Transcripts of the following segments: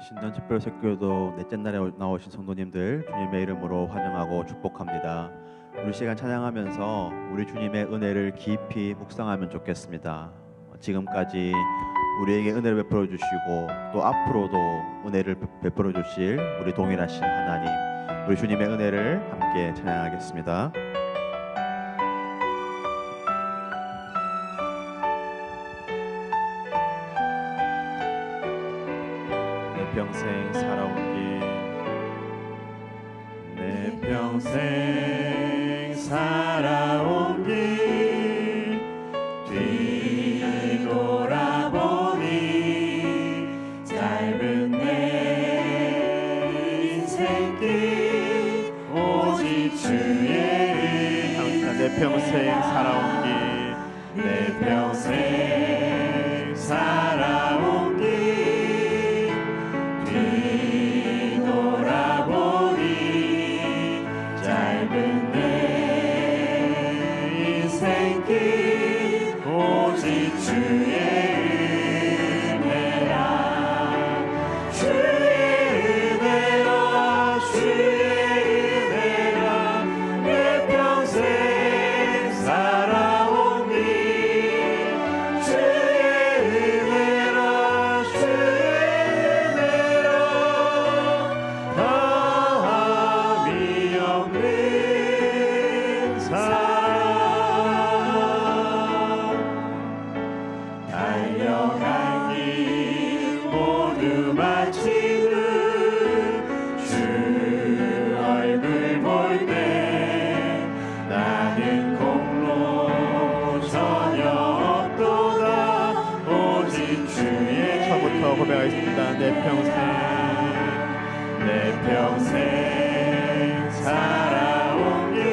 신년 특별 설교도 넷째 날에 나오신 성도님들 주님의 이름으로 환영하고 축복합니다. 우리 시간 찬양하면서 우리 주님의 은혜를 깊이 묵상하면 좋겠습니다. 지금까지 우리에게 은혜를 베풀어 주시고 또 앞으로도 은혜를 베풀어 주실 우리 동일하신 하나님, 우리 주님의 은혜를 함께 찬양하겠습니다. 평생 살아온 길, 내 평생 살아온 길 뒤돌아보니 짧은 내 인생길 오직 주의 항상 내 평생 살아온 길, 내 평생 살아온 길 뒤돌아보니 짧은 내 인생길 오직 주의 은혜라 주의 은혜라 주의 은혜라 내 평생 살아온 길 주의 은혜라 주의 은혜라 다함이 없는 사랑 달려간 길 모두 마치는 주 얼굴 볼 때 나는 공로 전혀 없도다 오직 주의 처음부터 고백하겠습니다. 내 평생 살아온 길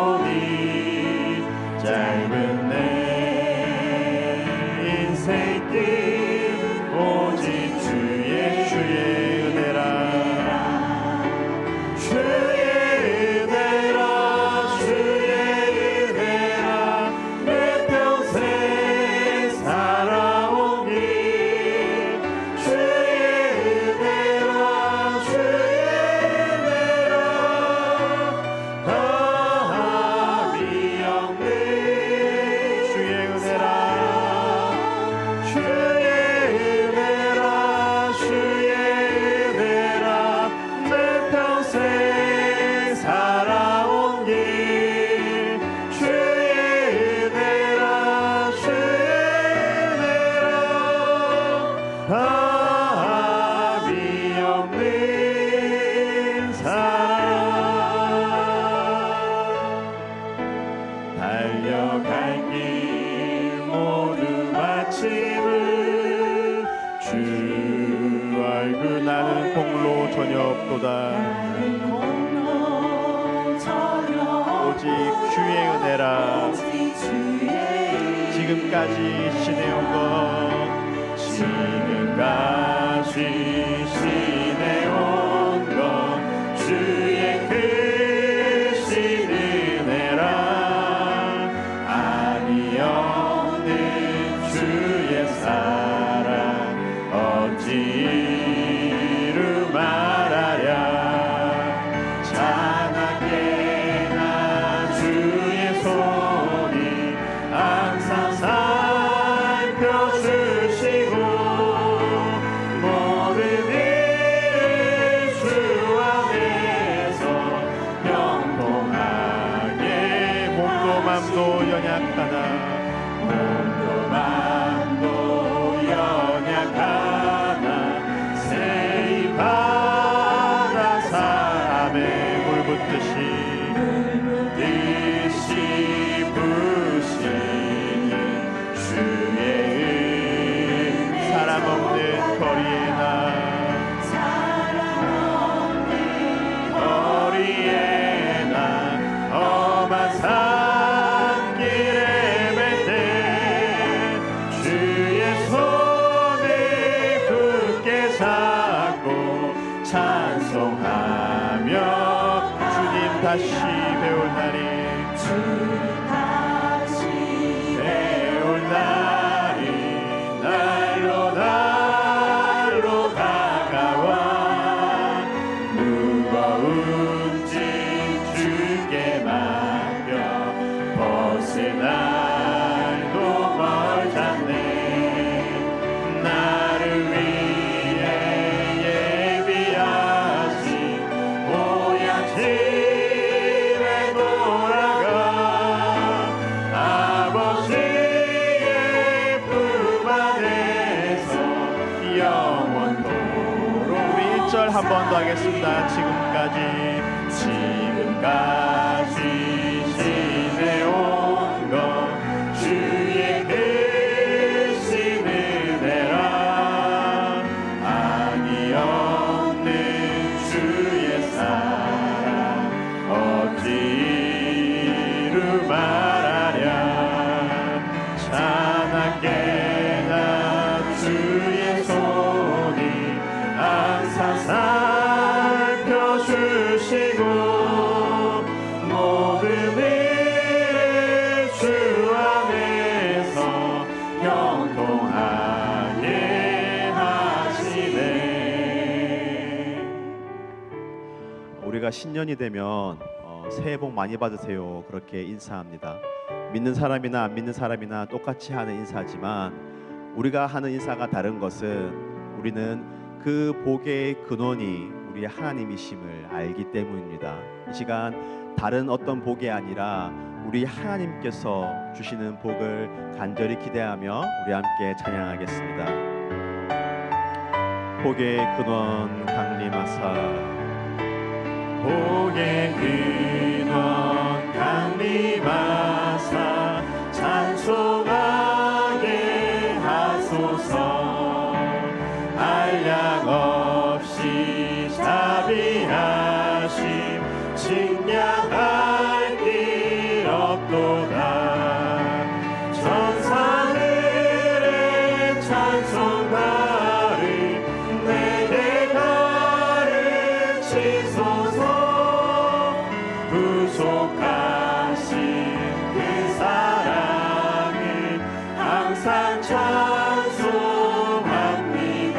뒤돌아보니 짧은 내 인생길 오직 주의 은혜라 주의 은혜라 주의 은혜라 내 평생 살아온 길 주의 은혜라 주의 은혜라 다함이 없는 주의 은혜라 주의 은혜라 주의 은혜라 내 평생 살아온 길 주의 은혜라 주의 은혜라 다함이 없는 사랑 달려간 길 모두 마치는 주 얼굴 나는 공로 전혀 없도다 오직 주의 은혜라 지금까지 지내온 것 지금까지 지내온 것 주의 크신 은혜라 아니 없는 주의 사랑 어찌 이루 말하랴 찬하게나 주의 손이 항상 살펴주시고 모든 일을 주 안에서 평통하게 몸도 맘도 연약하나 몸도 맘도 연약하나 세이 바다 사람의 물 붓듯이 부시는 주의 사람 없는 거리에 나 험한 산길에 맬 때 주의 손을 굳게 잡고 찬송하며 주님 다시 배울 날이 배울 날이 이곳은 알고 멀잖네. 나를 위해 예비하신 고향 집에 돌아가 아버지의 품 안에서 영원토록. 우리 1절 한 번 더 하겠습니다. 지금까지 지내온 것 주의 크신 은혜라. 아니 없는 주의 사랑 어찌 이루 말하랴. 찬하게나 주의 손이 항상 살펴주시고 모든 일을 주 안에서 형통하게 하시네. 우리가 신년이 되면 새해 복 많이 받으세요 그렇게 인사합니다. 믿는 사람이나 안 믿는 사람이나 똑같이 하는 인사지만 우리가 하는 인사가 다른 것은 우리는 그 복의 근원이 우리 하나님이심을 알기 때문입니다. 이 시간 다른 어떤 복이 아니라 우리 하나님께서 주시는 복을 간절히 기대하며 우리 함께 찬양하겠습니다. 복의 근원 강림하사 복의 근원 강림하사 찬송하게 하소서. 한량 없이 자비하심 측량할 길 없도다. 천사들의 찬송가를 내게 가르치소서. 부족하신 그 사랑을 항상 찬송합니다.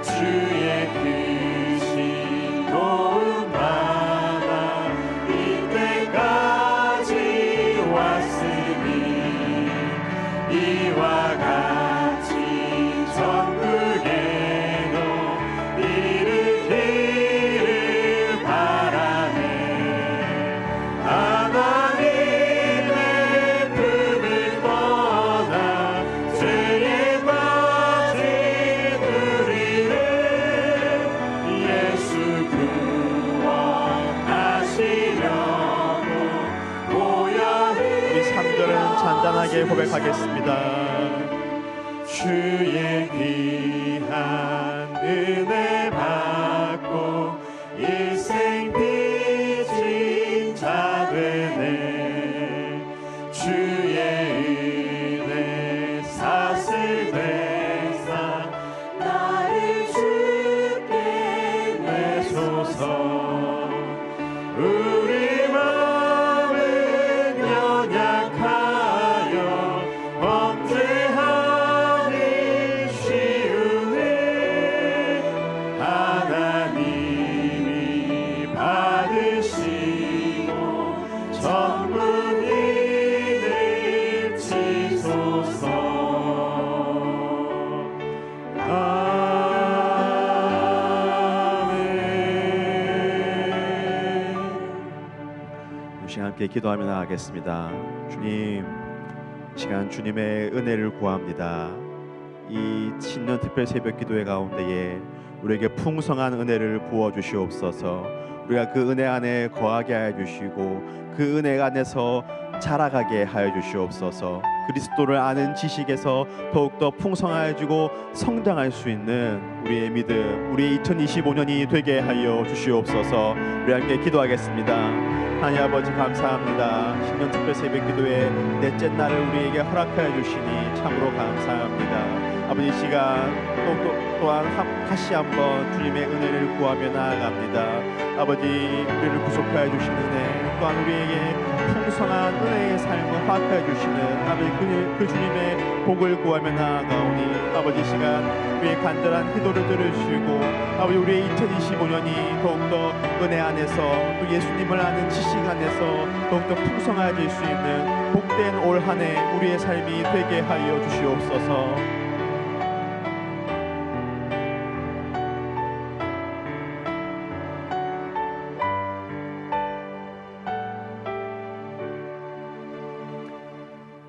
주의 크신 도움받아 이때까지 왔으니 이와 같이 천국에도 이르기를 바라네. 하나님의 품을 떠나 죄에 빠진 우리를 예수 구원하시려고 모여를. 우리 3절은 잔잔하게 고백하겠습니다. 주의 귀한 은혜 받고 일생 빚진 자 되네. 주의 은혜 사슬 되사 나를 주께 내소서. 우리 마음은 연약하여 범죄하기 쉬우네. 하나님이 받으시고 전부님을 치소서. 아멘. 시간 함께 기도하며 나가겠습니다. 주님, 이 시간 주님의 은혜를 구합니다. 이 신년 특별 새벽 기도회 가운데에 우리에게 풍성한 은혜를 부어 주시옵소서. 우리가 그 은혜 안에 거하게 하여 주시고 그 은혜 안에서 자라가게 하여 주시옵소서. 그리스도를 아는 지식에서 더욱더 풍성해지고 성장할 수 있는 우리의 믿음, 우리의 2025년이 되게 하여 주시옵소서. 우리 함께 기도하겠습니다. 하나님 아버지 감사합니다. 신년 특별 새벽 기도회 넷째 날을 우리에게 허락하여 주시니 참으로 감사합니다. 아버지, 이 시간 또한 다시 한번 주님의 은혜를 구하며 나아갑니다. 아버지, 우리를 구속하여 주신 은혜, 또한 우리에게 풍성한 은혜의 삶을 파악해 주시는 아버지 그 주님의 복을 구하며 나아가오니 아버지 시간 우리의 간절한 기도를 들으시고 아버지 우리의 2025년이 더욱더 은혜 안에서 또 예수님을 아는 지식 안에서 더욱더 풍성해질 수 있는 복된 올 한 해 우리의 삶이 되게 하여 주시옵소서.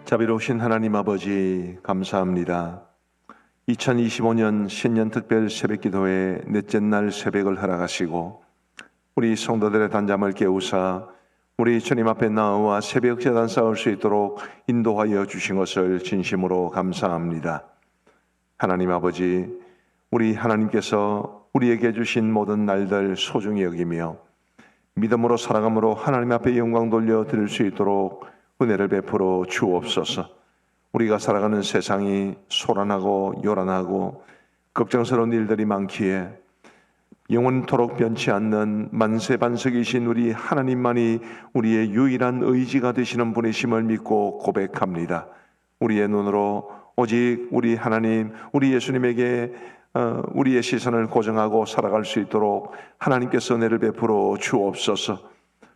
자비로우신 하나님 아버지 감사합니다. 2025년 신년 특별 새벽기도의 넷째 날 새벽을 허락하시고 우리 성도들의 단잠을 깨우사 우리 주님 앞에 나와 새벽 제단 쌓을 수 있도록 인도하여 주신 것을 진심으로 감사합니다. 하나님 아버지, 우리 하나님께서 우리에게 주신 모든 날들 소중히 여기며 믿음으로 살아감으로 하나님 앞에 영광 돌려 드릴 수 있도록 은혜를 베풀어 주옵소서. 우리가 살아가는 세상이 소란하고 요란하고 걱정스러운 일들이 많기에 영원토록 변치 않는 만세반석이신 우리 하나님만이 우리의 유일한 의지가 되시는 분이심을 믿고 고백합니다. 우리의 눈으로 오직 우리 하나님, 우리 예수님에게 우리의 시선을 고정하고 살아갈 수 있도록 하나님께서 은혜를 베풀어 주옵소서.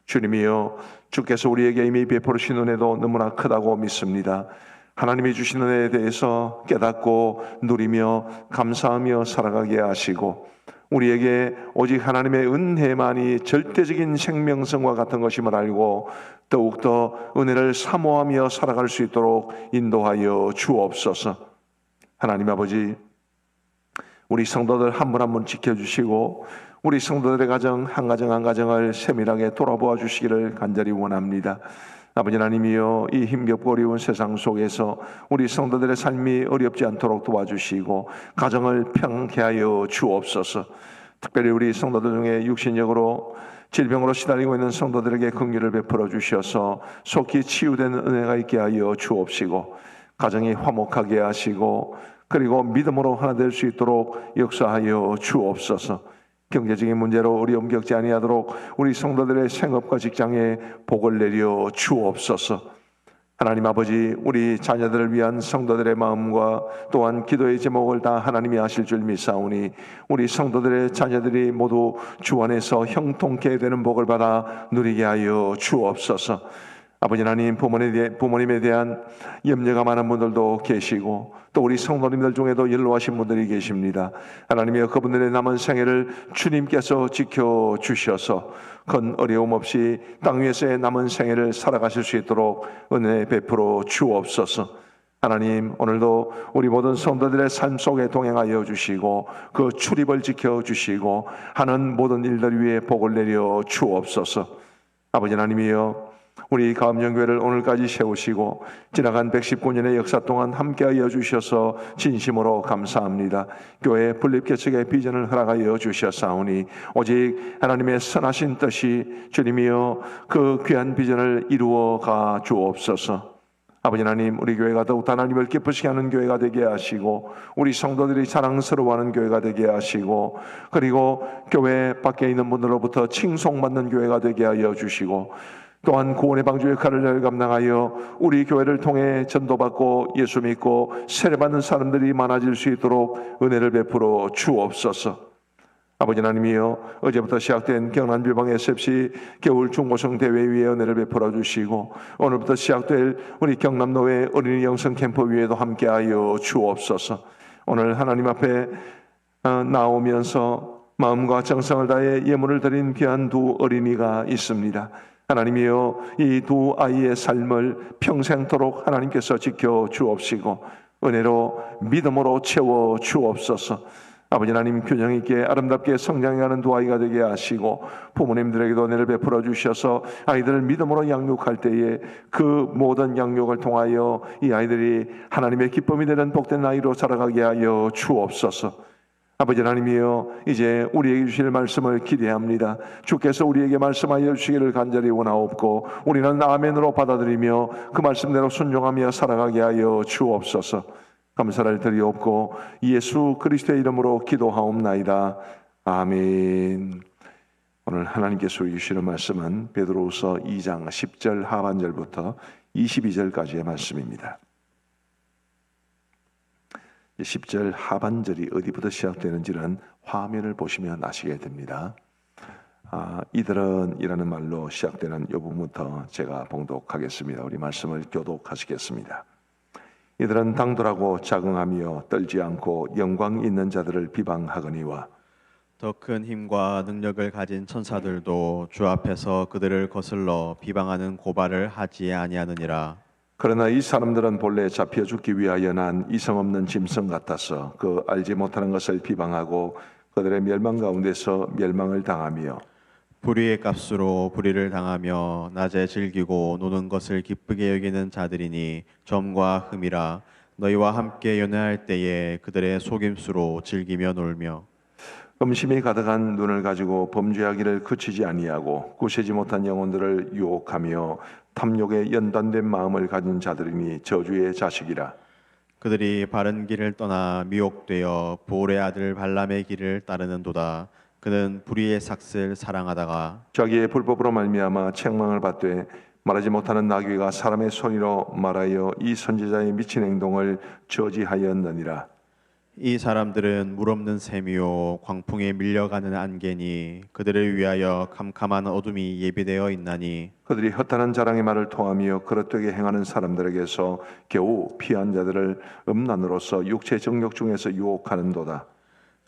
주님이여, 주께서 우리에게 이미 베풀으신 은혜도 너무나 크다고 믿습니다. 하나님이 주신 은혜에 대해서 깨닫고 누리며 감사하며 살아가게 하시고 우리에게 오직 하나님의 은혜만이 절대적인 생명성과 같은 것임을 알고 더욱더 은혜를 사모하며 살아갈 수 있도록 인도하여 주옵소서. 하나님 아버지, 우리 성도들 한 분 한 분 지켜주시고 우리 성도들의 가정 한 가정 한 가정을 세밀하게 돌아보아 주시기를 간절히 원합니다. 아버지 하나님이여, 이 힘겹고 어려운 세상 속에서 우리 성도들의 삶이 어렵지 않도록 도와주시고 가정을 평안케 하여 주옵소서. 특별히 우리 성도들 중에 육신적으로 질병으로 시달리고 있는 성도들에게 긍휼을 베풀어 주셔서 속히 치유되는 은혜가 있게 하여 주옵시고 가정이 화목하게 하시고 그리고 믿음으로 하나 될 수 있도록 역사하여 주옵소서. 경제적인 문제로 어려움 겪지 아니하도록 우리 성도들의 생업과 직장에 복을 내려 주옵소서. 하나님 아버지, 우리 자녀들을 위한 성도들의 마음과 또한 기도의 제목을 다 하나님이 아실 줄 믿사오니 우리 성도들의 자녀들이 모두 주 안에서 형통케 되는 복을 받아 누리게 하여 주옵소서. 아버지 하나님, 부모님에 대한 염려가 많은 분들도 계시고 또 우리 성도님들 중에도 연로하신 분들이 계십니다. 하나님이여, 그분들의 남은 생애를 주님께서 지켜주셔서 큰 어려움 없이 땅 위에서의 남은 생애를 살아가실 수 있도록 은혜 베풀어 주옵소서. 하나님, 오늘도 우리 모든 성도들의 삶 속에 동행하여 주시고 그 출입을 지켜주시고 하는 모든 일들 위에 복을 내려 주옵소서. 아버지 하나님이여, 우리 가암정교회를 오늘까지 세우시고 지나간 119년의 역사 동안 함께하여 주셔서 진심으로 감사합니다. 교회 분립개척의 비전을 허락하여 주셨사오니 오직 하나님의 선하신 뜻이 주님이여 그 귀한 비전을 이루어가 주옵소서. 아버지 하나님, 우리 교회가 더욱 하나님을 기쁘시게 하는 교회가 되게 하시고 우리 성도들이 자랑스러워하는 교회가 되게 하시고 그리고 교회 밖에 있는 분들로부터 칭송받는 교회가 되게 하여 주시고 또한 구원의 방주 역할을 감당하여 우리 교회를 통해 전도받고 예수 믿고 세례받는 사람들이 많아질 수 있도록 은혜를 베풀어 주옵소서. 아버지 하나님이여, 어제부터 시작된 경남지방 SFC 겨울 중고성 대회 위에 은혜를 베풀어 주시고 오늘부터 시작될 우리 경남노회 어린이 영성 캠프 위에도 함께하여 주옵소서. 오늘 하나님 앞에 나오면서 마음과 정성을 다해 예물을 드린 귀한 두 어린이가 있습니다. 하나님이여, 이 두 아이의 삶을 평생토록 하나님께서 지켜 주옵시고 은혜로 믿음으로 채워 주옵소서. 아버지 하나님, 교정 있게 아름답게 성장하는 두 아이가 되게 하시고 부모님들에게도 은혜를 베풀어 주셔서 아이들을 믿음으로 양육할 때에 그 모든 양육을 통하여 이 아이들이 하나님의 기쁨이 되는 복된 아이로 자라가게 하여 주옵소서. 아버지 하나님이여, 이제 우리에게 주실 말씀을 기대합니다. 주께서 우리에게 말씀하여 주시기를 간절히 원하옵고 우리는 아멘으로 받아들이며 그 말씀대로 순종하며 살아가게 하여 주옵소서. 감사를 드리옵고 예수 그리스도의 이름으로 기도하옵나이다. 아멘. 오늘 하나님께서 주시는 말씀은 베드로후서 2장 10절 하반절부터 22절까지의 말씀입니다. 10절 하반절이 어디부터 시작되는지는 화면을 보시면 아시게 됩니다. 이들은 이라는 말로 시작되는 이 부분부터 제가 봉독하겠습니다. 우리 말씀을 교독하시겠습니다. 이들은 당돌하고 자긍하며 떨지 않고 영광 있는 자들을 비방하거니와 더 큰 힘과 능력을 가진 천사들도 주 앞에서 그들을 거슬러 비방하는 고발을 하지 아니하느니라. 그러나 이 사람들은 본래 잡혀 죽기 위하여 난 이성 없는 짐승 같아서 그 알지 못하는 것을 비방하고 그들의 멸망 가운데서 멸망을 당하며 불의의 값으로 불의를 당하며 낮에 즐기고 노는 것을 기쁘게 여기는 자들이니 점과 흠이라. 너희와 함께 연애할 때에 그들의 속임수로 즐기며 놀며 음심이 가득한 눈을 가지고 범죄하기를 그치지 아니하고 구세지 못한 영혼들을 유혹하며 탐욕에 연단된 마음을 가진 자들이니 저주의 자식이라. 그들이 바른 길을 떠나 미혹되어 보올의 아들 발람의 길을 따르는도다. 그는 불의의 삭슬 사랑하다가 자기의 불법으로 말미암아 책망을 받되 말하지 못하는 나귀가 사람의 손으로 말하여 이 선지자의 미친 행동을 저지하였느니라. 이 사람들은 물 없는 샘이요 광풍에 밀려가는 안개니 그들을 위하여 캄캄한 어둠이 예비되어 있나니 그들이 허탄한 자랑의 말을 통하며 그릇되게 행하는 사람들에게서 겨우 피한 자들을 음란으로서 육체 정욕 중에서 유혹하는도다.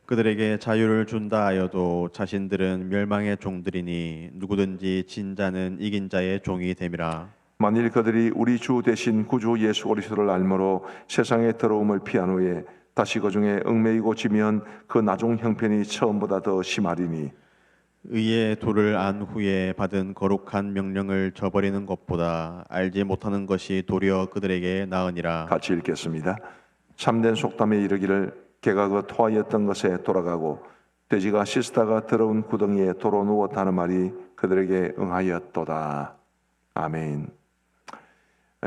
그들에게 자유를 준다 하여도 자신들은 멸망의 종들이니 누구든지 진 자는 이긴 자의 종이 됨이라. 만일 그들이 우리 주 대신 구주 예수 그리스도를 알므로 세상의 더러움을 피한 후에 다시 그 중에 얽매이고 지면 그 나중 형편이 처음보다 더 심하리니 의의 도를 안 후에 받은 거룩한 명령을 저버리는 것보다 알지 못하는 것이 도리어 그들에게 나으니라. 같이 읽겠습니다. 참된 속담에 이르기를 개가 그 토하였던 것에 돌아가고 돼지가 씻다가 더러운 구덩이에 도로 누웠다는 말이 그들에게 응하였도다. 아멘.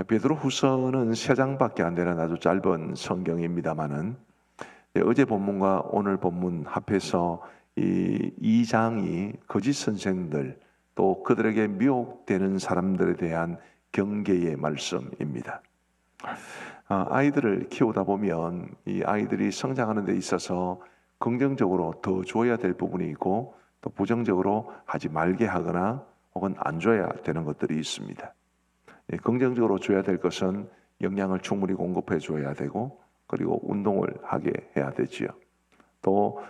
베드로후서는 3장밖에 안 되는 아주 짧은 성경입니다만은 어제 본문과 오늘 본문 합해서 이 2장이 거짓 선생들 또 그들에게 미혹되는 사람들에 대한 경계의 말씀입니다. 아이들을 키우다 보면 이 아이들이 성장하는 데 있어서 긍정적으로 더 줘야 될 부분이 있고 또 부정적으로 하지 말게 하거나 혹은 안 줘야 되는 것들이 있습니다. 긍정적으로 줘야 될 것은 영양을 충분히 공급해 줘야 되고 그리고 운동을 하게 해야 되지요. 또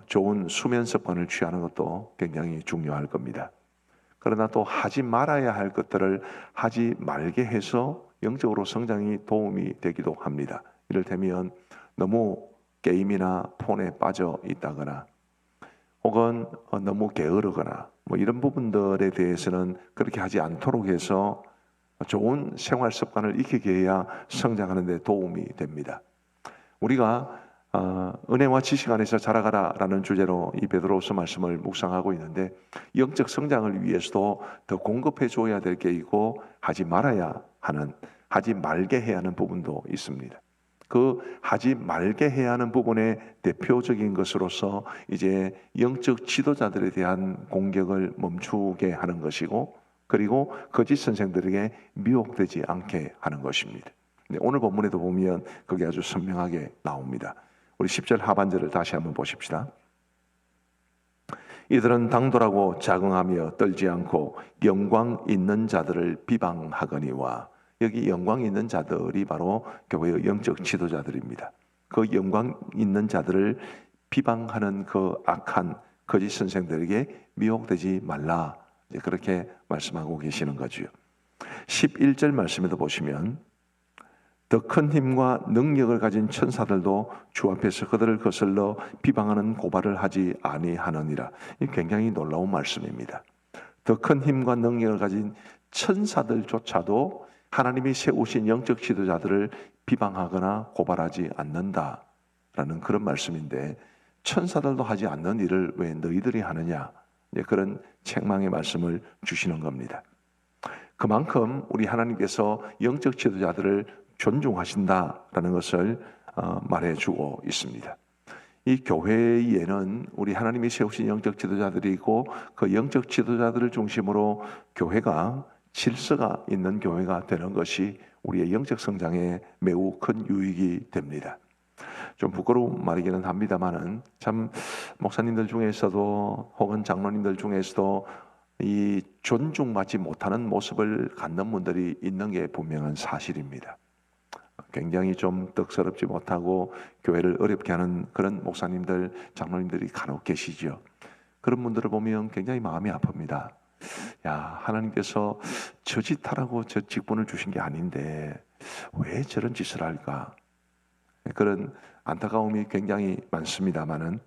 좋은 수면 습관을 취하는 것도 굉장히 중요할 겁니다. 그러나 또 하지 말아야 할 것들을 하지 말게 해서 영적으로 성장이 도움이 되기도 합니다. 이를테면 너무 게임이나 폰에 빠져 있다거나 혹은 너무 게으르거나 뭐 이런 부분들에 대해서는 그렇게 하지 않도록 해서 좋은 생활 습관을 익히게 해야 성장하는 데 도움이 됩니다. 우리가 은혜와 지식 안에서 자라가라라는 주제로 이 베드로후서 말씀을 묵상하고 있는데 영적 성장을 위해서도 더 공급해 줘야 될 게 있고 하지 말아야 하는, 하지 말게 해야 하는 부분도 있습니다. 그 하지 말게 해야 하는 부분의 대표적인 것으로서 이제 영적 지도자들에 대한 공격을 멈추게 하는 것이고 그리고 거짓 선생들에게 미혹되지 않게 하는 것입니다. 오늘 본문에도 보면 그게 아주 선명하게 나옵니다. 우리 10절 하반절을 다시 한번 보십시다. 이들은 당돌하고 자긍하며 떨지 않고 영광 있는 자들을 비방하거니와. 여기 영광 있는 자들이 바로 교회의 영적 지도자들입니다. 그 영광 있는 자들을 비방하는 그 악한 거짓 선생들에게 미혹되지 말라. 그렇게 말씀하고 계시는 거죠. 11절 말씀에도 보시면 더 큰 힘과 능력을 가진 천사들도 주 앞에서 그들을 거슬러 비방하는 고발을 하지 아니하느니라. 이 굉장히 놀라운 말씀입니다. 더 큰 힘과 능력을 가진 천사들조차도 하나님이 세우신 영적 지도자들을 비방하거나 고발하지 않는다라는 그런 말씀인데 천사들도 하지 않는 일을 왜 너희들이 하느냐? 그런 책망의 말씀을 주시는 겁니다. 그만큼 우리 하나님께서 영적 지도자들을 존중하신다라는 것을 말해주고 있습니다. 이 교회에는 우리 하나님이 세우신 영적 지도자들이 있고 그 영적 지도자들을 중심으로 교회가 질서가 있는 교회가 되는 것이 우리의 영적 성장에 매우 큰 유익이 됩니다. 좀 부끄러운 말이기는 합니다만은 참 목사님들 중에서도 혹은 장로님들 중에서도 이 존중받지 못하는 모습을 갖는 분들이 있는 게 분명한 사실입니다. 굉장히 좀 떡스럽지 못하고 교회를 어렵게 하는 그런 목사님들, 장로님들이 간혹 계시죠. 그런 분들을 보면 굉장히 마음이 아픕니다. 야, 하나님께서 저 짓 하라고 저 직분을 주신 게 아닌데 왜 저런 짓을 할까? 그런 안타까움이 굉장히 많습니다만은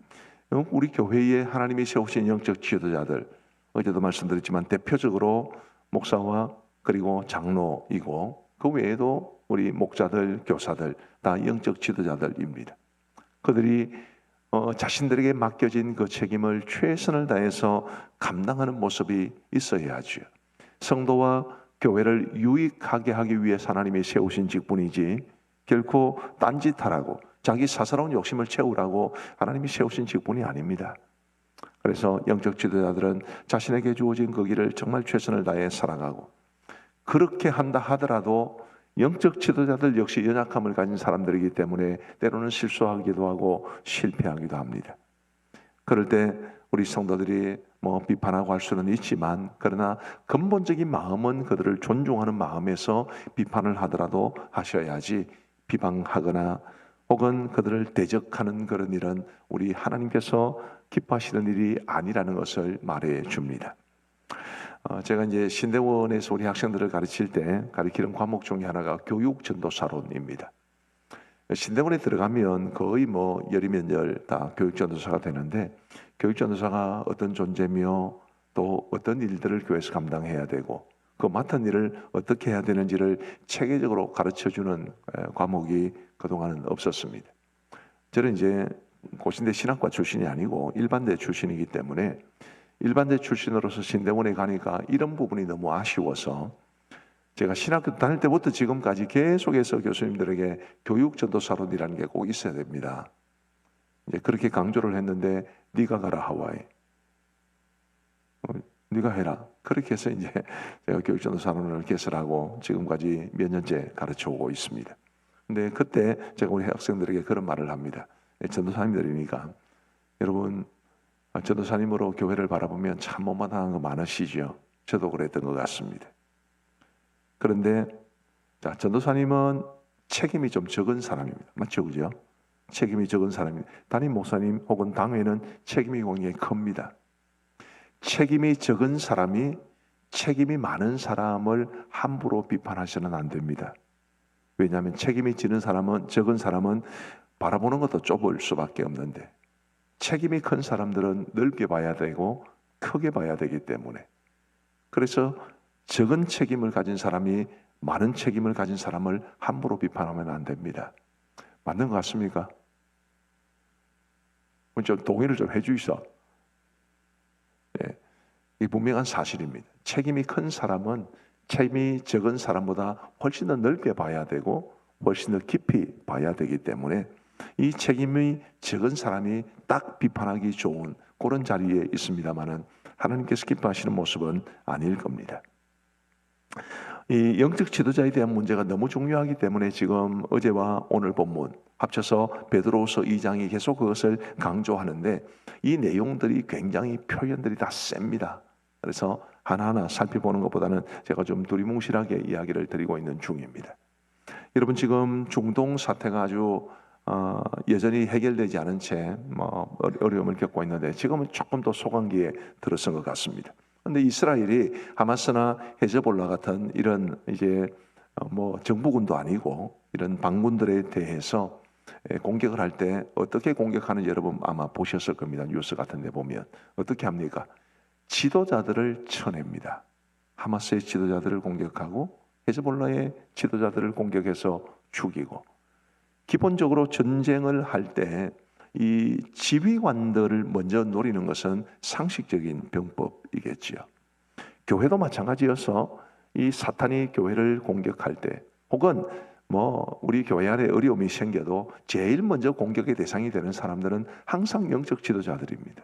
우리 교회에 하나님이 세우신 영적 지도자들, 어제도 말씀드렸지만 대표적으로 목사와 그리고 장로이고 그 외에도 우리 목자들, 교사들 다 영적 지도자들입니다. 그들이 자신들에게 맡겨진 그 책임을 최선을 다해서 감당하는 모습이 있어야죠. 성도와 교회를 유익하게 하기 위해 하나님이 세우신 직분이지 결코 딴짓하라고 자기 사사로운 욕심을 채우라고 하나님이 세우신 직분이 아닙니다. 그래서 영적 지도자들은 자신에게 주어진 그 길을 정말 최선을 다해 살아가고 그렇게 한다 하더라도 영적 지도자들 역시 연약함을 가진 사람들이기 때문에 때로는 실수하기도 하고 실패하기도 합니다. 그럴 때 우리 성도들이 비판하고 할 수는 있지만 그러나 근본적인 마음은 그들을 존중하는 마음에서 비판을 하더라도 하셔야지 비방하거나 혹은 그들을 대적하는 그런 일은 우리 하나님께서 기뻐하시는 일이 아니라는 것을 말해 줍니다. 제가 이제 신대원에서 우리 학생들을 가르칠 때 가르치는 과목 중에 하나가 교육전도사론입니다. 신대원에 들어가면 거의 열이면 열 다 교육전도사가 되는데 교육전도사가 어떤 존재며 또 어떤 일들을 교회에서 감당해야 되고 그 맡은 일을 어떻게 해야 되는지를 체계적으로 가르쳐주는 과목이 그동안은 없었습니다. 저는 이제 고신대 신학과 출신이 아니고 일반대 출신이기 때문에 일반대 출신으로서 신대원에 가니까 이런 부분이 너무 아쉬워서 제가 신학교 다닐 때부터 지금까지 계속해서 교수님들에게 교육전도사론이라는 게 꼭 있어야 됩니다. 이제 그렇게 강조를 했는데 네가 가라 하와이, 네가 해라. 그렇게 해서 이제 제가 교육전도사론을 개설하고 지금까지 몇 년째 가르쳐 오고 있습니다. 근데 그때 제가 우리 학생들에게 그런 말을 합니다. 전도사님들이니까 여러분 전도사님으로 교회를 바라보면 참 못마땅한 거 많으시죠. 저도 그랬던 것 같습니다. 그런데 전도사님은 책임이 좀 적은 사람입니다. 맞죠, 그죠? 책임이 적은 사람입니다. 담임 목사님 혹은 당회는 책임이 굉장히 큽니다. 책임이 적은 사람이 책임이 많은 사람을 함부로 비판하셔는 안 됩니다. 왜냐하면 책임이 적은 사람은 바라보는 것도 좁을 수밖에 없는데 책임이 큰 사람들은 넓게 봐야 되고 크게 봐야 되기 때문에 그래서 적은 책임을 가진 사람이 많은 책임을 가진 사람을 함부로 비판하면 안 됩니다. 맞는 것 같습니까? 좀 동의를 좀 해주시오. 네, 이 분명한 사실입니다. 책임이 큰 사람은 책임이 적은 사람보다 훨씬 더 넓게 봐야 되고 훨씬 더 깊이 봐야 되기 때문에 이 책임이 적은 사람이 딱 비판하기 좋은 그런 자리에 있습니다만은 하나님께서 기뻐하시는 모습은 아닐 겁니다. 이 영적 지도자에 대한 문제가 너무 중요하기 때문에 지금 어제와 오늘 본문 합쳐서 베드로후서 2장이 계속 그것을 강조하는데 이 내용들이 굉장히 표현들이 다 셉니다. 그래서 하나하나 살펴보는 것보다는 제가 좀 두리뭉실하게 이야기를 드리고 있는 중입니다. 여러분 지금 중동 사태가 아주 여전히 해결되지 않은 채 어려움을 겪고 있는데 지금은 조금 더 소강기에 들어선 것 같습니다. 그런데 이스라엘이 하마스나 헤즈볼라 같은 이런 이제 정부군도 아니고 이런 반군들에 대해서 공격을 할 때 어떻게 공격하는지 여러분 아마 보셨을 겁니다. 뉴스 같은 데 보면 어떻게 합니까? 지도자들을 쳐냅니다. 하마스의 지도자들을 공격하고 헤즈볼라의 지도자들을 공격해서 죽이고 기본적으로 전쟁을 할 때 이 지휘관들을 먼저 노리는 것은 상식적인 병법이겠지요. 교회도 마찬가지여서 이 사탄이 교회를 공격할 때 혹은 우리 교회 안에 어려움이 생겨도 제일 먼저 공격의 대상이 되는 사람들은 항상 영적 지도자들입니다.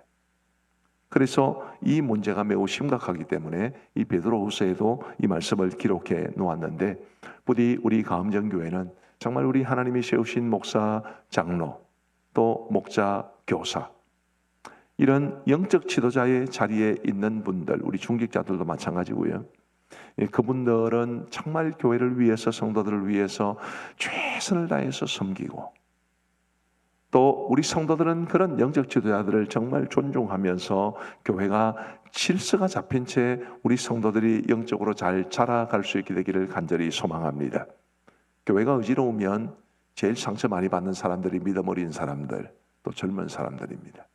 그래서 이 문제가 매우 심각하기 때문에 이 베드로후서에도 이 말씀을 기록해 놓았는데, 부디 우리 가음정교회는 정말 우리 하나님이 세우신 목사, 장로, 또 목자, 교사, 이런 영적 지도자의 자리에 있는 분들, 우리 중직자들도 마찬가지고요. 그분들은 정말 교회를 위해서, 성도들을 위해서 최선을 다해서 섬기고, 또 우리 성도들은 그런 영적 지도자들을 정말 존중하면서 교회가 질서가 잡힌 채 우리 성도들이 영적으로 잘 자라갈 수 있게 되기를 간절히 소망합니다. 교회가 어지러우면 제일 상처 많이 받는 사람들이 믿음 어린 사람들, 또 젊은 사람들입니다.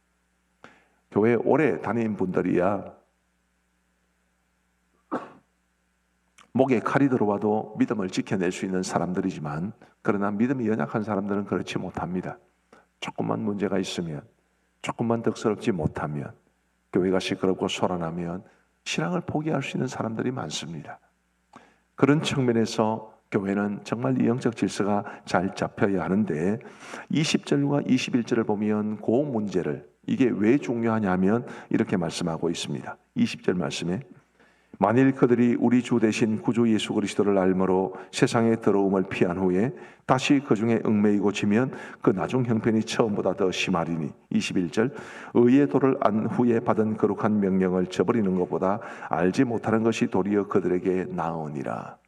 교회 오래 다닌 분들이야 목에 칼이 들어와도 믿음을 지켜낼 수 있는 사람들이지만, 그러나 믿음이 연약한 사람들은 그렇지 못합니다. 조금만 문제가 있으면, 조금만 덕스럽지 못하면, 교회가 시끄럽고 소란하면 신앙을 포기할 수 있는 사람들이 많습니다. 그런 측면에서 교회는 정말 이 영적 질서가 잘 잡혀야 하는데, 20절과 21절을 보면 그 문제를, 이게 왜 중요하냐면 이렇게 말씀하고 있습니다. 20절 말씀에 만일 그들이 우리 주 대신 구주 예수 그리스도를 알므로 세상의 더러움을 피한 후에 다시 그 중에 얽매이고 지면 그 나중 형편이 처음보다 더 심하리니. 21절 의의 도를 안 후에 받은 거룩한 명령을 저버리는 것보다 알지 못하는 것이 도리어 그들에게 나으니라.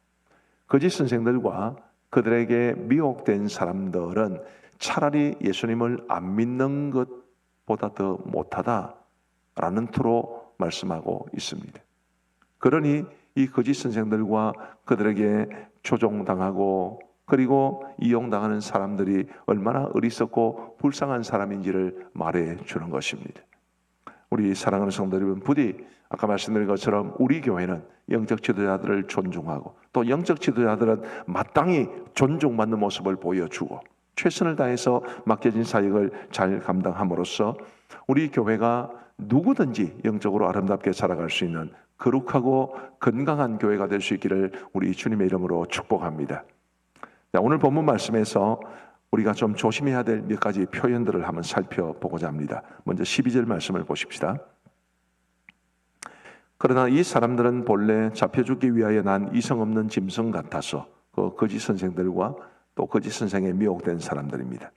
거짓 선생들과 그들에게 미혹된 사람들은 차라리 예수님을 안 믿는 것보다 더 못하다라는 투로 말씀하고 있습니다. 그러니 이 거짓 선생들과 그들에게 조종당하고 그리고 이용당하는 사람들이 얼마나 어리석고 불쌍한 사람인지를 말해 주는 것입니다. 우리 사랑하는 성도 여러분, 부디 아까 말씀드린 것처럼 우리 교회는 영적 지도자들을 존중하고, 또 영적 지도자들은 마땅히 존중받는 모습을 보여주고 최선을 다해서 맡겨진 사역을 잘 감당함으로써 우리 교회가 누구든지 영적으로 아름답게 살아갈 수 있는 거룩하고 건강한 교회가 될 수 있기를 우리 주님의 이름으로 축복합니다. 자, 오늘 본문 말씀에서 우리가 좀 조심해야 될 몇 가지 표현들을 한번 살펴보고자 합니다. 먼저 12절 말씀을 보십시다. 그러나 이 사람들은 본래 잡혀주기 위하여 난 이성 없는 짐승 같아서, 그 거짓 선생들과 또 거짓 선생에 미혹된 사람들입니다.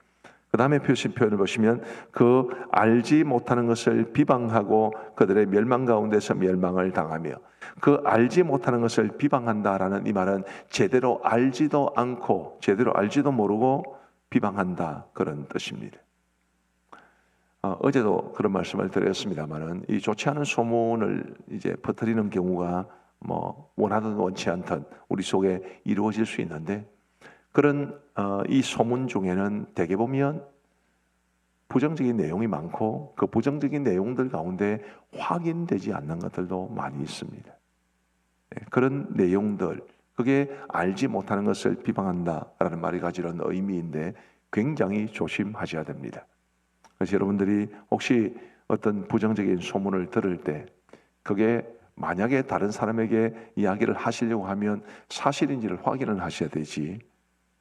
그 다음에 표현을 보시면 그 알지 못하는 것을 비방하고 그들의 멸망 가운데서 멸망을 당하며, 그 알지 못하는 것을 비방한다라는 이 말은 제대로 알지도 않고 제대로 알지도 모르고 비방한다, 그런 뜻입니다. 어제도 그런 말씀을 드렸습니다만은 이 좋지 않은 소문을 이제 퍼뜨리는 경우가 뭐 원하든 원치 않든 우리 속에 이루어질 수 있는데, 그런 이 소문 중에는 대개 보면 부정적인 내용이 많고 그 부정적인 내용들 가운데 확인되지 않는 것들도 많이 있습니다. 그런 내용들, 그게 알지 못하는 것을 비방한다라는 말이 가지는 의미인데 굉장히 조심하셔야 됩니다. 그래서 여러분들이 혹시 어떤 부정적인 소문을 들을 때 그게 만약에 다른 사람에게 이야기를 하시려고 하면 사실인지를 확인을 하셔야 되지,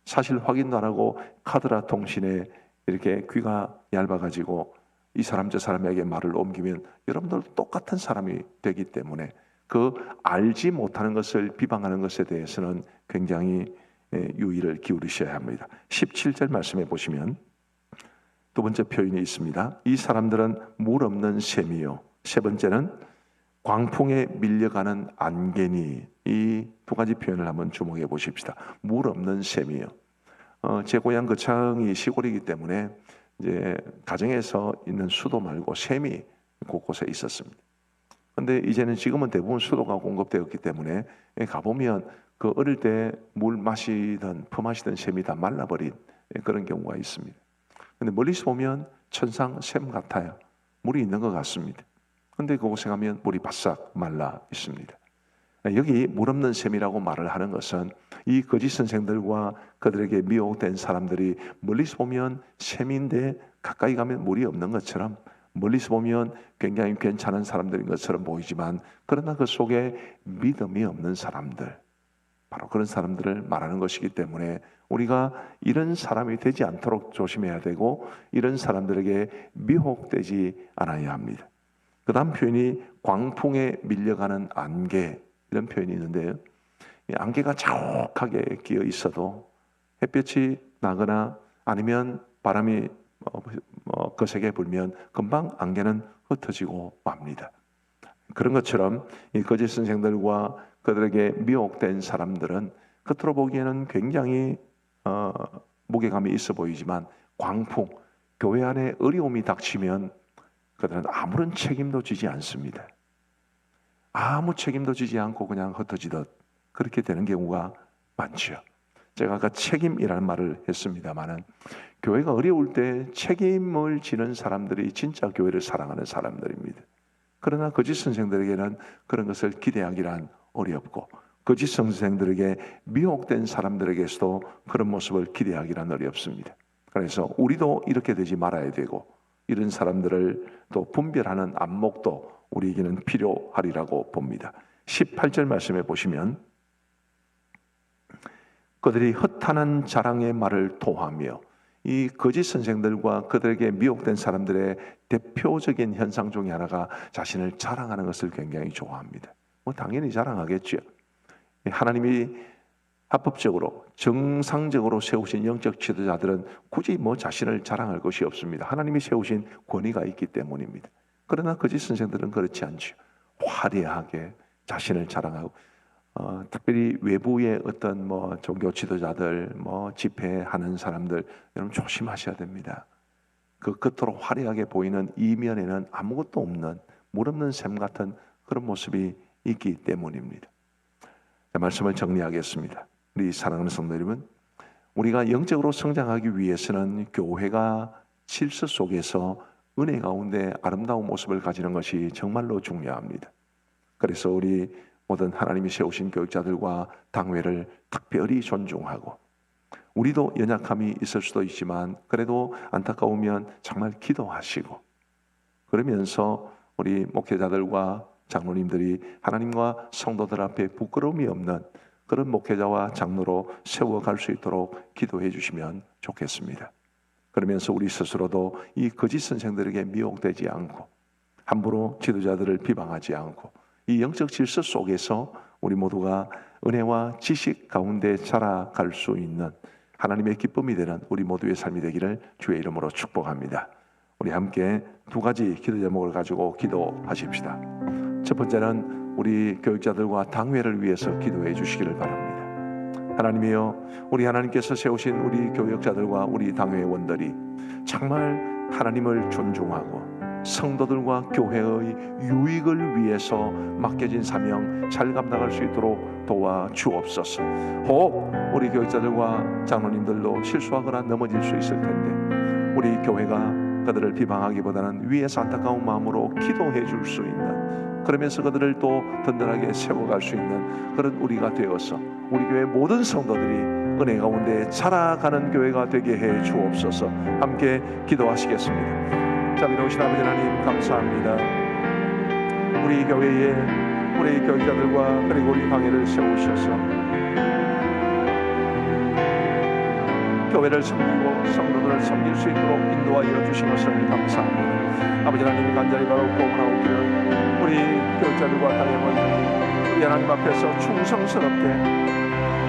사실 확인도 안 하고 카드라 통신에 이렇게 귀가 얇아가지고 이 사람 저 사람에게 말을 옮기면 여러분들도 똑같은 사람이 되기 때문에 그 알지 못하는 것을 비방하는 것에 대해서는 굉장히 유의를 기울이셔야 합니다. 17절 말씀해 보시면 두 번째 표현이 있습니다. 이 사람들은 물 없는 샘이요, 세 번째는 광풍에 밀려가는 안개니. 이 두 가지 표현을 한번 주목해 보십시다. 물 없는 샘이요. 제 고향 거창이 시골이기 때문에 이제 가정에서 있는 수도 말고 샘이 곳곳에 있었습니다. 근데 이제는 지금은 대부분 수도가 공급되었기 때문에 가보면 그 어릴 때 물 마시던 퍼마시던 샘이 다 말라버린 그런 경우가 있습니다. 근데 멀리서 보면 천상 샘 같아요. 물이 있는 것 같습니다. 근데 그곳에 가면 물이 바싹 말라 있습니다. 여기 물 없는 샘이라고 말을 하는 것은 이 거짓 선생들과 그들에게 미혹된 사람들이 멀리서 보면 샘인데 가까이 가면 물이 없는 것처럼, 멀리서 보면 굉장히 괜찮은 사람들인 것처럼 보이지만 그러나 그 속에 믿음이 없는 사람들, 바로 그런 사람들을 말하는 것이기 때문에 우리가 이런 사람이 되지 않도록 조심해야 되고 이런 사람들에게 미혹되지 않아야 합니다. 그 다음 표현이 광풍에 밀려가는 안개, 이런 표현이 있는데요. 이 안개가 자욱하게 끼어 있어도 햇볕이 나거나 아니면 바람이 거세게 불면 금방 안개는 흩어지고 맙니다. 그런 것처럼 이 거짓 선생들과 그들에게 미혹된 사람들은 겉으로 보기에는 굉장히 무게감이 있어 보이지만 광풍, 교회 안에 어려움이 닥치면 그들은 아무런 책임도 지지 않습니다. 아무 책임도 지지 않고 그냥 흩어지듯 그렇게 되는 경우가 많죠. 제가 아까 책임이라는 말을 했습니다마는 교회가 어려울 때 책임을 지는 사람들이 진짜 교회를 사랑하는 사람들입니다. 그러나 거짓 선생들에게는 그런 것을 기대하기란 어렵고 거짓 선생들에게 미혹된 사람들에게서도 그런 모습을 기대하기란 어렵습니다. 그래서 우리도 이렇게 되지 말아야 되고 이런 사람들을 또 분별하는 안목도 우리에게는 필요하리라고 봅니다. 18절 말씀에 보시면 그들이 허탄한 자랑의 말을 토하며, 이 거짓 선생들과 그들에게 미혹된 사람들의 대표적인 현상 중에 하나가 자신을 자랑하는 것을 굉장히 좋아합니다. 당연히 자랑하겠죠. 하나님이 합법적으로 정상적으로 세우신 영적 지도자들은 굳이 자신을 자랑할 것이 없습니다. 하나님이 세우신 권위가 있기 때문입니다. 그러나 거짓 선생들은 그렇지 않죠. 화려하게 자신을 자랑하고 특별히 외부의 어떤 종교 지도자들, 집회하는 사람들, 여러분 조심하셔야 됩니다. 그 겉으로 화려하게 보이는 이면에는 아무것도 없는 물 없는 샘 같은 그런 모습이 있기 때문입니다. 말씀을 정리하겠습니다. 우리 사랑하는 성도 여러분, 우리가 영적으로 성장하기 위해서는 교회가 질서 속에서 은혜 가운데 아름다운 모습을 가지는 것이 정말로 중요합니다. 그래서 우리 모든 하나님이 세우신 교육자들과 당회를 특별히 존중하고, 우리도 연약함이 있을 수도 있지만 그래도 안타까우면 정말 기도하시고, 그러면서 우리 목회자들과 장로님들이 하나님과 성도들 앞에 부끄러움이 없는 그런 목회자와 장로로 세워갈 수 있도록 기도해 주시면 좋겠습니다. 그러면서 우리 스스로도 이 거짓 선생들에게 미혹되지 않고 함부로 지도자들을 비방하지 않고 이 영적 질서 속에서 우리 모두가 은혜와 지식 가운데 자라갈 수 있는 하나님의 기쁨이 되는 우리 모두의 삶이 되기를 주의 이름으로 축복합니다. 우리 함께 두 가지 기도 제목을 가지고 기도하십시다. 첫 번째는 우리 교육자들과 당회를 위해서 기도해 주시기를 바랍니다. 하나님이여, 우리 하나님께서 세우신 우리 교육자들과 우리 당회원들이 정말 하나님을 존중하고 성도들과 교회의 유익을 위해서 맡겨진 사명 잘 감당할 수 있도록 도와 주옵소서. 혹 우리 교육자들과 장로님들도 실수하거나 넘어질 수 있을 텐데 우리 교회가 그들을 비방하기보다는 위에서 안타까운 마음으로 기도해 줄 수 있는, 그러면서 그들을 또 든든하게 세워갈 수 있는 그런 우리가 되어서 우리 교회 모든 성도들이 은혜 가운데 자라가는 교회가 되게 해 주옵소서. 함께 기도하시겠습니다. 자비로우신 아버지 하나님, 감사합니다. 우리 교회에 우리 교육자들과 그리고 우리 강의를 세우셔서 교회를 섬기고 성도들을 섬길 수 있도록 인도하여 주신 것을 감사합니다. 아버지 하나님, 간절히 바로 고문하옵기를 우리 교육자들과 당회원들이 우리 하나님 앞에서 충성스럽게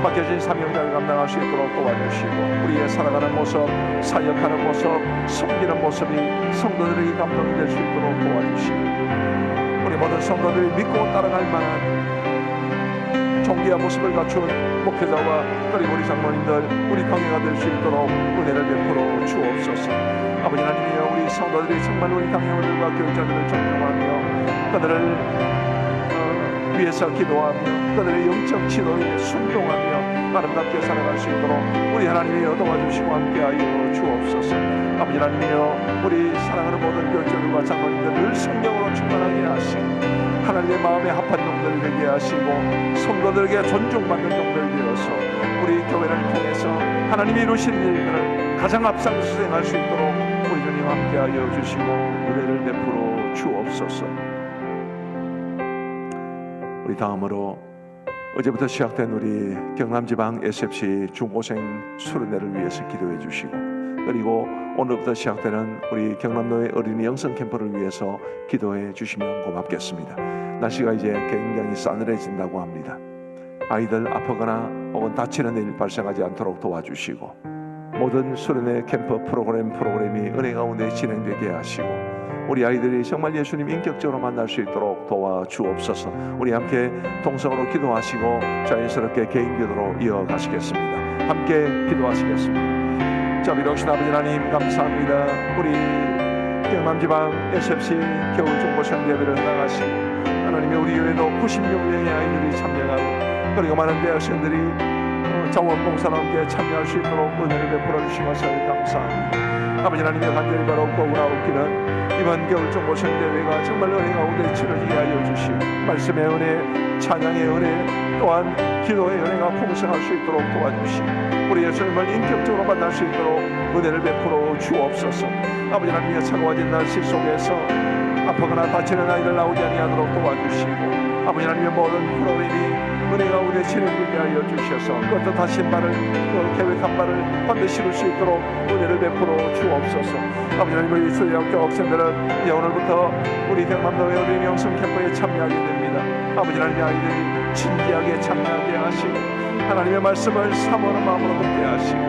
맡겨진 사명자를 감당할 수 있도록 도와주시고 우리의 살아가는 모습, 사역하는 모습, 섬기는 모습이 성도들에게 감동이 될 수 있도록 도와주시고 우리 모든 성도들이 믿고 따라갈 만한 존귀한 모습을 갖춘 목회자와 그리고 우리 장로님들, 우리 강해가 될 수 있도록 은혜를 베풀어 주옵소서. 아버지 하나님이여, 우리 성도들이 정말 우리 강해원들과 교육자들을 존경하며 그들을 위해서 기도하며 그들의 영적 지도에 순종하며 아름답게 살아갈 수 있도록 우리 하나님이여 도와주시고 함께하여 주옵소서. 아버지 하나님이여, 우리 사랑하는 모든 교육자들과 장로님들 늘 성령으로 충만하게 하시고 하나님의 마음에 합한 종들 되게 하시고 성도들에게 존중받는 종들 되어서 우리 교회를 통해서 하나님이 이루신 일들을 가장 앞서서 수행할 수 있도록 우리 주님 함께하여 주시고 은혜를 베풀어 주옵소서. 우리 다음으로 어제부터 시작된 우리 경남지방 SFC 중고생 수련회를 위해서 기도해 주시고 그리고 오늘부터 시작되는 우리 경남도의 어린이 영성 캠프를 위해서 기도해 주시면 고맙겠습니다. 날씨가 이제 굉장히 싸늘해진다고 합니다. 아이들 아프거나 혹은 다치는 일 발생하지 않도록 도와주시고, 모든 수련회 캠프 프로그램이 은혜 가운데 진행되게 하시고, 우리 아이들이 정말 예수님 인격적으로 만날 수 있도록 도와주옵소서. 우리 함께 동성으로 기도하시고 자연스럽게 개인 기도로 이어가시겠습니다. 함께 기도하시겠습니다. 자비로우신 아버지 하나님, 감사합니다. 우리 경남지방 SFC 겨울 중고생 예배를 나가시고, 하나님이 우리 교회도 96명의 아이들이 참여하고, 그리고 많은 대학생들이 자원봉사와 함께 참여할 수 있도록 은혜를 베풀어 주신 것을 감사합니다. 아버지 하나님의 간절히 바라옵고 우나옵기는 이번 겨울 중고생 대회가 정말 은혜 가운데 치러지게 하여 주시고, 말씀의 은혜, 찬양의 은혜, 또한 기도의 은혜가 풍성할 수 있도록 도와주시고, 우리 예수님을 인격적으로 만날 수 있도록 은혜를 베풀어 주옵소서. 아버지 하나님의 차가워진 날씨 속에서 아프거나 다치는 아이들 나오지 아니하도록 도와주시고, 아버지 하나님의 모든 프로그램이 은혜가 우리의 진행되게 하여 주셔서 그 뜻하신 바를, 그 계획한 바를 반드시 이룰 수 있도록 은혜를 베풀어 주옵소서. 아버지 하나님, 우리 수의학교 학생들은 이제 오늘부터 우리 경남도의 어린이 영성 캠프에 참여하게 됩니다. 아버지 하나님, 아이들이 진지하게 참여하게 하시고 하나님의 말씀을 사모하는 마음으로 듣게 하시고,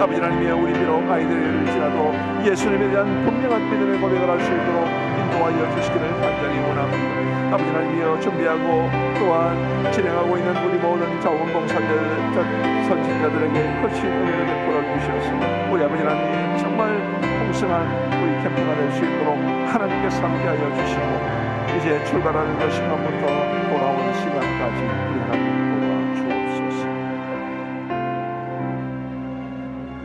아버지 하나님의 우리 비록 아이들일지라도 예수님에 대한 분명한 믿음의 고백을 할 수 있도록 인도하여 주시기를 간절히 원합니다. 아버지 하나님이여, 준비하고 또한 진행하고 있는 우리 모든 자원봉사자들, 선진자들에게 크신 은혜를 베풀어 주셔서 우리 아버지 하나님 정말 풍성한 우리 캠프가 될 수 있도록 하나님께서 함께하여 주시고, 이제 출발하는 그 시간부터 돌아오는 시간까지 우리 하나님